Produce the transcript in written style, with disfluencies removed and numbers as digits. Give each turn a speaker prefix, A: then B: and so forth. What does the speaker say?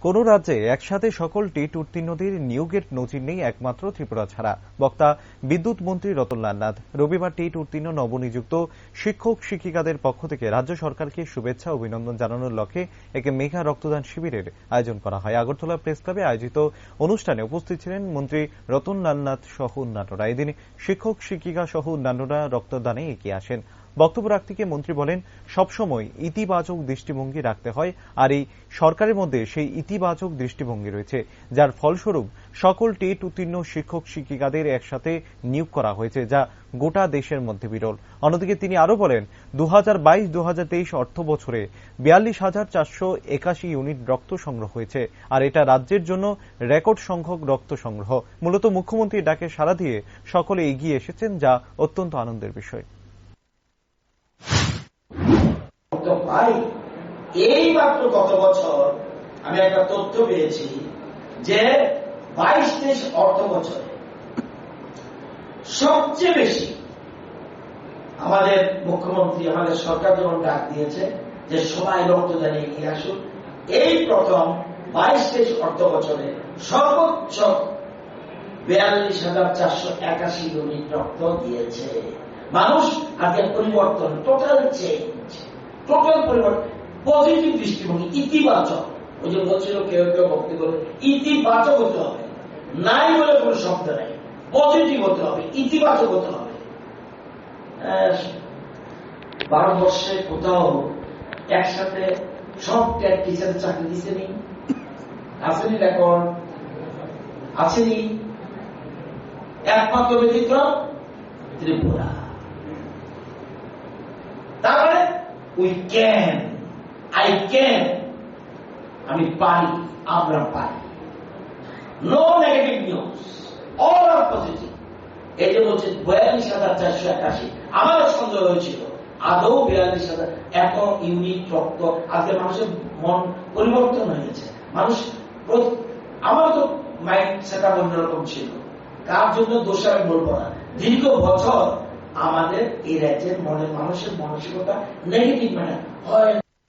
A: কোন রাজ্যে একসাথে সকল টেট উত্তীর্ণদের নিয়োগের নজির নেই একমাত্র ত্রিপুরা ছাড়া। বক্তা বিদ্যুৎ মন্ত্রী রতনলাল নাথ রবিবার টেট উত্তীর্ণ নবনিযুক্ত শিক্ষক শিক্ষিকাদের পক্ষ থেকে রাজ্য সরকারকে শুভেচ্ছা অভিনন্দন জানানোর লক্ষ্যে একটি মেগা রক্তদান শিবিরের আয়োজন করা হয়। আগরতলা প্রেস ক্লাবে আয়োজিত অনুষ্ঠানে উপস্থিত ছিলেন মন্ত্রী রতনলাল নাথ সহ অন্যান্যরা। এদিন শিক্ষক শিক্ষিকা সহ অন্যান্যরা রক্তদানে এগিয়ে আসেন। বক্তব্য রাখতে গিয়ে মন্ত্রী বলেন, সবসময় ইতিবাচক দৃষ্টিভঙ্গি রাখতে হয়, আর এই সরকারের মধ্যে সেই ইতিবাচক দৃষ্টিভঙ্গি রয়েছে, যার ফলস্বরূপ সকল টেট উত্তীর্ণ শিক্ষক শিক্ষিকাদের একসাথে নিয়োগ করা হয়েছে, যা গোটা দেশের মধ্যে বিরল। অন্যদিকে তিনি আরো বলেন, 2022-2023 অর্থ বছরে 42,481 ইউনিট রক্ত সংগ্রহ হয়েছে, আর এটা রাজ্যের জন্য রেকর্ড সংখ্যক রক্ত সংগ্রহ। মূলত মুখ্যমন্ত্রীর ডাকে সাড়া দিয়ে সকলে এগিয়ে এসেছেন, যা অত্যন্ত আনন্দের বিষয়।
B: এই মাত্র গত বছর আমি একটা তথ্য পেয়েছি যে 22-23 অর্থ বছরে সবচেয়ে বেশি আমাদের মুখ্যমন্ত্রী, আমাদের সরকার যেমন ডাক দিয়েছে যে সবাই রক্তদানে এগিয়ে আসুন, এই প্রথম 22-23 অর্থ বছরে সর্বোচ্চ 42,481 ইউনিট রক্ত দিয়েছে। মানুষ আজকে পরিবর্তন, টোটাল চেঞ্জ, টোটাল পরিবর্তন, পজিটিভ দৃষ্টিভঙ্গি, ইতিবাচক। ওই যে বলছিল কেউ কেউ ভক্তি করে, ইতিবাচক হতে হবে, নাই বলে কোনো শব্দ নাই, পজিটিভ হতে হবে, ইতিবাচক হতে হবে। ভারতবর্ষে কোথাও একসাথে সব টিচার চাকরি দিচ্ছে নি? আসেনি রেকর্ড? আসেনি? একমাত্র ব্যতিক্রম ত্রিপুরা। তারপরে উই ক্যান, আই ক্যান, আমি পারি, আমরা পারি। নো নেগেটিভ নিউজ, অল আর পজিটিভ। এই যে বলছে 42,481, আমারও সন্দেহ হয়েছিল আদৌ 42,000 এত ইউনিট রক্ত। আজকে মানুষের মন পরিবর্তন হয়ে গেছে। মানুষ, আমার তো মাইন্ড সেট আপ অন্যরকম ছিল, কার জন্য দোষ আমি বলবো না। দীর্ঘ বছর আমাদের এই রাজ্যের মানুষের মানসিকতা নেগেটিভ হয়।